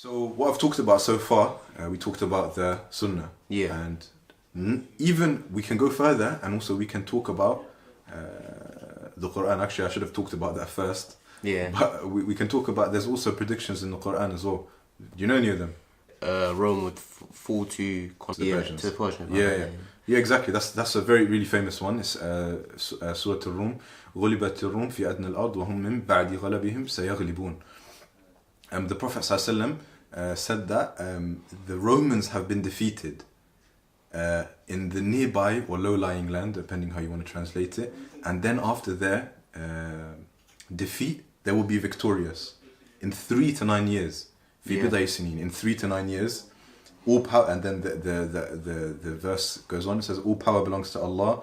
So what I've talked about so far, we talked about the Sunnah. Yeah. And even we can go further, and also we can talk about the Qur'an. Actually, I should have talked about that first. Yeah. But we can talk about, there's also predictions in the Qur'an as well. Do you know any of them? Rome would fall to the Persians. To the Persians. Yeah, exactly. That's a very, really famous one. It's Surah Al-Rum. غُلِبَتِ الرُّومُ فِي أَدْنَى الْأَرْضِ وَهُمْ مِنْ بَعْدِ غَلَبِهِمْ سَيَغْلِبُونَ. The Prophet ﷺ said that the Romans have been defeated in the nearby or low-lying land, depending how you want to translate it, and then after their defeat, they will be victorious in 3 to 9 years. In 3 to 9 years, all power. And then the verse goes on. It says, "All power belongs to Allah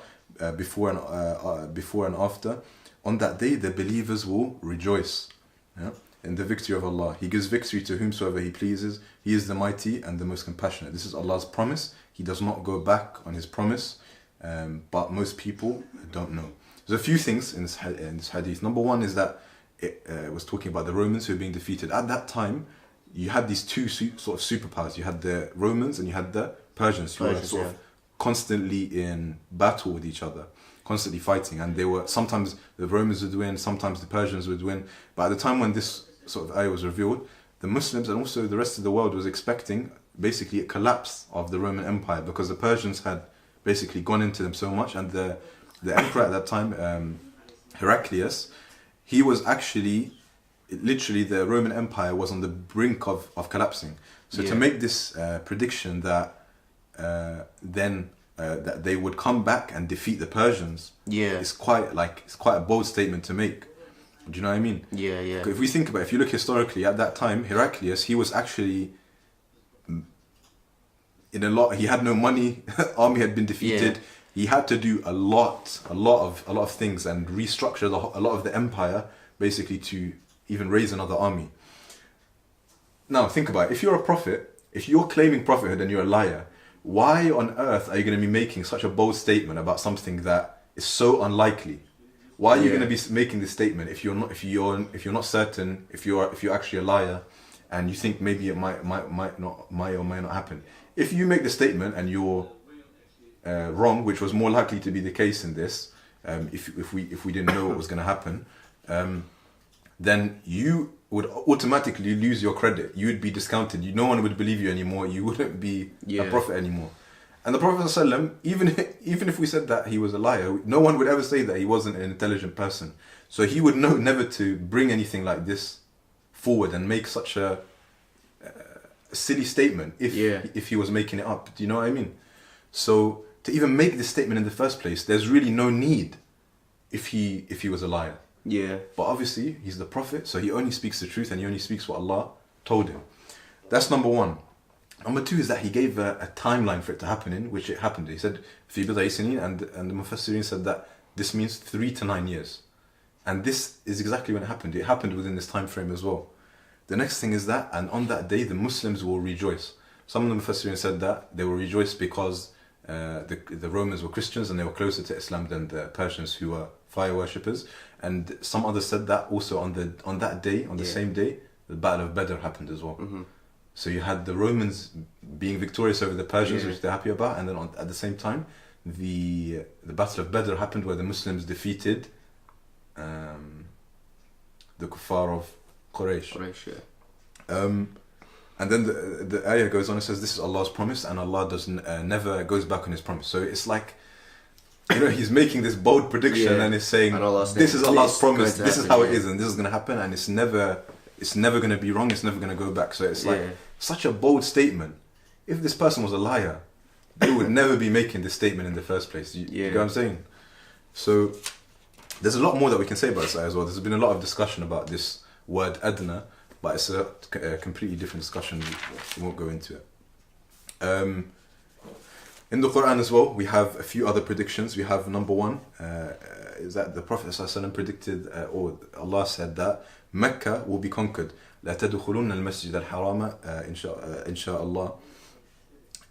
before and after. On that day, the believers will rejoice." Yeah? In the victory of Allah. He gives victory to whomsoever He pleases. He is the mighty and the most compassionate. This is Allah's promise. He does not go back on His promise, but most people don't know. There's a few things in this hadith. Number one is that it was talking about the Romans who were being defeated. At that time, you had these two sort of superpowers. You had the Romans and you had the Persians who were sort of constantly in battle with each other, constantly fighting. And they were, sometimes the Romans would win, sometimes the Persians would win. But at the time when this sort of ayah was revealed, the Muslims and also the rest of the world was expecting basically a collapse of the Roman Empire, because the Persians had basically gone into them so much. And the emperor at that time, Heraclius, he was actually, literally the Roman Empire was on the brink of collapsing. So to make this prediction that that they would come back and defeat the Persians, it's quite a bold statement to make. Do you know what I mean? Yeah. If we think about it, if you look historically, at that time, Heraclius, he was actually he had no money, army had been defeated. He had to do a lot of things and restructure a lot of the empire, basically, to even raise another army. Now think about it. If you're a prophet, if you're claiming prophethood and you're a liar, why on earth are you going to be making such a bold statement about something that is so unlikely? Why are you going to be making this statement if you're not certain, if you're actually a liar, and you think maybe it might or may not happen? If you make the statement and you're wrong, which was more likely to be the case in this, if we didn't know what was going to happen, then you would automatically lose your credit. You would be discounted. No one would believe you anymore. You wouldn't be a prophet anymore. And the Prophet ﷺ, even if we said that he was a liar, no one would ever say that he wasn't an intelligent person. So he would know never to bring anything like this forward and make such a silly statement if he was making it up. Do you know what I mean? So to even make this statement in the first place, there's really no need if he was a liar. Yeah. But obviously, he's the Prophet, so he only speaks the truth and he only speaks what Allah told him. That's number one. Number two is that he gave a timeline for it to happen in, which it happened. He said, "Fi bid'i sinin," and the Mufassirin said that this means 3 to 9 years. And this is exactly when it happened. It happened within this time frame as well. The next thing is that, and on that day, the Muslims will rejoice. Some of the Mufassirin said that they will rejoice because the Romans were Christians and they were closer to Islam than the Persians, who were fire worshippers. And some others said that also on that day, on the same day, the Battle of Badr happened as well. Mm-hmm. So you had the Romans being victorious over the Persians, which they're happy about, and then at the same time, the Battle of Badr happened, where the Muslims defeated the kuffar of Quraysh. And then the ayah goes on and says, this is Allah's promise, and Allah never goes back on His promise. So it's like, He's making this bold prediction and is saying, this is Allah's promise, this is how it is, and this is going to happen, and it's never going to be wrong, it's never going to go back. So it's like such a bold statement. If this person was a liar, they would never be making this statement in the first place. You get what I'm saying? So there's a lot more that we can say about this as well. There's been a lot of discussion about this word adna, but it's a completely different discussion. We won't go into it. In the Qur'an as well, we have a few other predictions. We have number one, is that the Prophet ﷺ predicted, or Allah said that Mecca will be conquered. لا تدخلون المسجد الحرام إن شاء الله.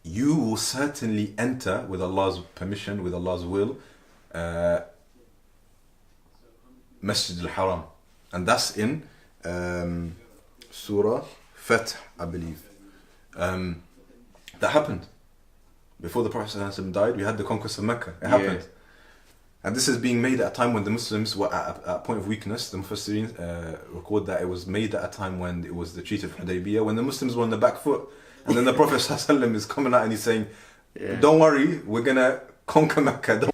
You will certainly enter, with Allah's permission, with Allah's will, Masjid al-Haram. And that's in Surah Fath, I believe. That happened. Before the Prophet ﷺ died, we had the conquest of Mecca. It happened. And this is being made at a time when the Muslims were at a point of weakness. The Mufassirin record that it was made at a time when it was the Treaty of Hudaybiyah, when the Muslims were on the back foot. And then the Prophet ﷺ is coming out and he's saying, don't worry, we're going to conquer Mecca.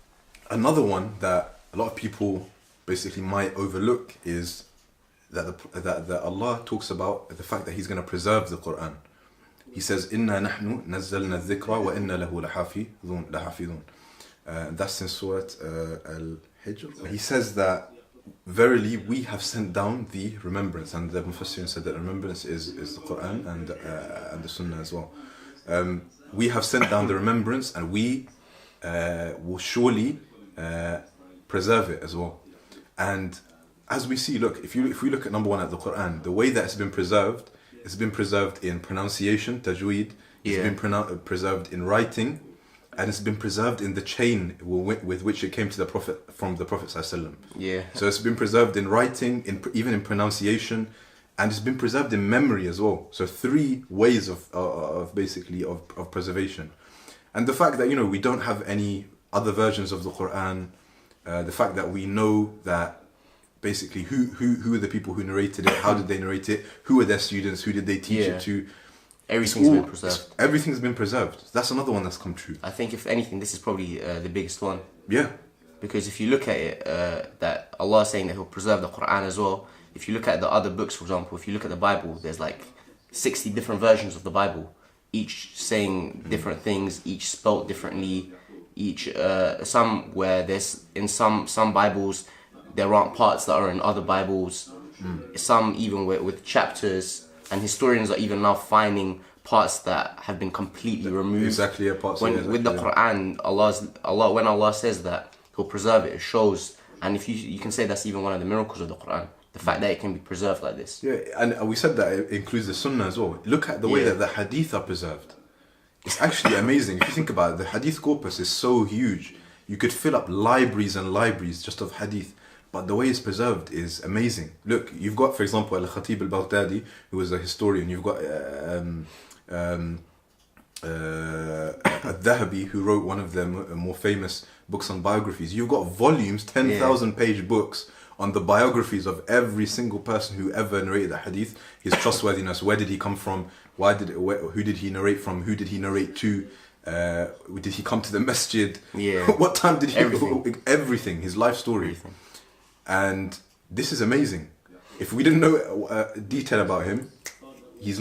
Another one that a lot of people basically might overlook is that Allah talks about the fact that He's going to preserve the Qur'an. He says, "Inna nahnu nazzalna dhikra wa inna lahu lahafidhun." That's in Surah Al-Hijr. He says that verily we have sent down the remembrance, and the Mufassirin said that remembrance is the Qur'an and the Sunnah as well. We have sent down the remembrance, and we will surely preserve it as well. And as we see, look, if we look at number one at the Qur'an, the way that it's been preserved in pronunciation, tajweed, it's been preserved in writing, and it's been preserved in the chain with which it came to the Prophet from the Prophet ﷺ. So it's been preserved in writing, even in pronunciation, and it's been preserved in memory as well. So 3 ways of preservation. And the fact that we don't have any other versions of the Qur'an, the fact that we know that basically who are the people who narrated it, how did they narrate it, who are their students, who did they teach it to. Everything's been preserved. Everything's been preserved. That's another one that's come true. I think if anything, this is probably the biggest one. Yeah. Because if you look at it, that Allah is saying that He'll preserve the Qur'an as well. If you look at the other books, for example, if you look at the Bible, there's like 60 different versions of the Bible, each saying different things, each spelt differently, each some where there's in some Bibles there aren't parts that are in other Bibles, some even with chapters, and historians are even now finding parts that have been completely removed. Exactly, parts with the Qur'an, when Allah says that He'll preserve it, it shows. And if you can say that's even one of the miracles of the Qur'an, the fact that it can be preserved like this. Yeah, and we said that it includes the Sunnah as well. Look at the way that the Hadith are preserved. It's actually amazing. If you think about it, the Hadith corpus is so huge. You could fill up libraries and libraries just of Hadith. But the way it's preserved is amazing. Look, you've got, for example, Al-Khatib Al-Baghdadi, who was a historian. You've got Al-Dhahabi, who wrote one of the more famous books on biographies. You've got volumes, 10,000 page books on the biographies of every single person who ever narrated the hadith, his trustworthiness, where did he come from, who did he narrate from, who did he narrate to, did he come to the masjid, what time did he, everything, his life story. And this is amazing. If we didn't know detail about him, we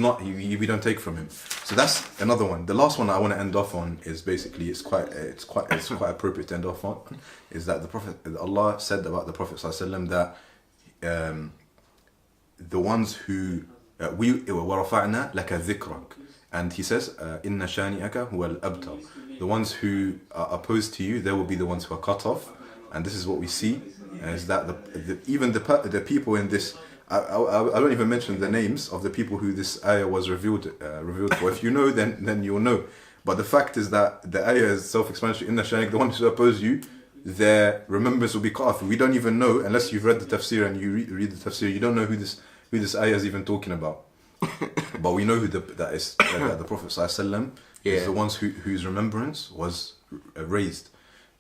don't take from him. So that's another one. The last one I want to end off on is basically it's quite appropriate to end off on, is that Allah said about the Prophet ﷺ that the ones who وَرَفَعْنَا لَكَ ذِكْرَكَ, and He says إِنَّ شَانِئَكَ هُوَ الْأَبْتَرُ, the ones who are opposed to you, they will be the ones who are cut off. And this is what we see, is that even the people in this, I don't even mention the names of the people who this ayah was revealed for. If you know, then you'll know. But the fact is that the ayah is self-explanatory. Inna shanik, the ones who oppose you, their remembrance will be cut off. We don't even know, unless you've read the tafsir and you read the tafsir, you don't know who this ayah is even talking about. But we know who that is. That the Prophet ﷺ is the ones whose remembrance was raised.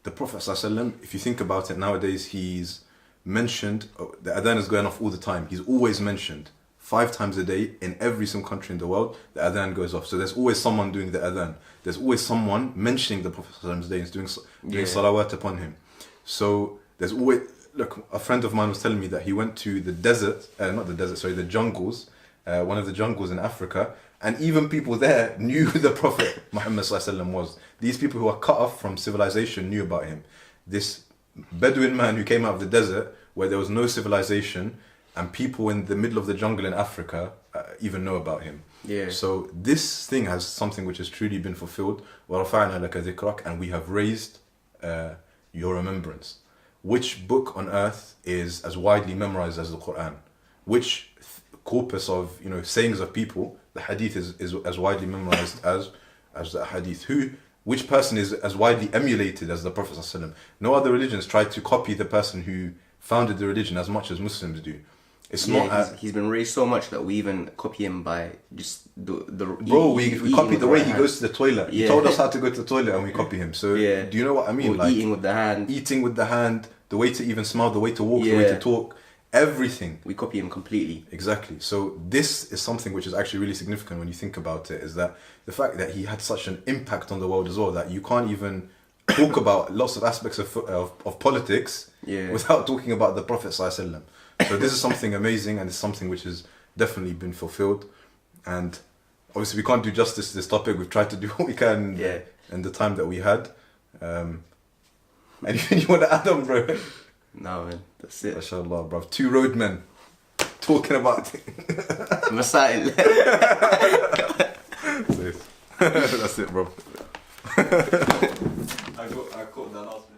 The Prophet ﷺ, if you think about it nowadays, he's mentioned, the adhan is going off all the time. He's always mentioned 5 times a day in every single country in the world. The adhan goes off. So there's always someone doing the adhan. There's always someone mentioning the Prophet ﷺ's day and doing salawat upon him. So there's always, look, a friend of mine was telling me that he went to the the jungles, one of the jungles in Africa, and even people there knew who the Prophet Muhammad ﷺ was. These people who are cut off from civilization knew about him. This Bedouin man who came out of the desert where there was no civilization, and people in the middle of the jungle in Africa even know about him. So this thing has something which has truly been fulfilled. وَرَفَعْنَا لَكَ ذِكْرَكَ, and we have raised your remembrance. Which book on earth is as widely memorized as the Qur'an? Which corpus of sayings of people, the hadith is as widely memorized as the hadith? Which person is as widely emulated as the Prophet ﷺ? No other religions try to copy the person who founded the religion as much as Muslims do. It's Yeah, not. he's been raised so much that we even copy him by just the Bro, we copy the way he goes to the toilet. He Yeah. told us how to go to the toilet and we copy him. So Yeah. do you know what I mean? Or eating with the hand. Eating with the hand, the way to even smile, the way to walk, the way Yeah. to talk, everything. We copy him completely. Exactly. So this is something which is actually really significant when you think about it, is that the fact that he had such an impact on the world as well, that you can't even talk about lots of aspects of politics Yeah. without talking about the Prophet Sallallahu Alaihi Wasallam. So this is something amazing, and it's something which has definitely been fulfilled. And obviously we can't do justice to this topic. We've tried to do what we can Yeah. in the time that we had. Anything you want to add on, bro? No, man, that's it. MashaAllah, bro. 2 roadmen talking about Masail. That's it, bro. I caught that last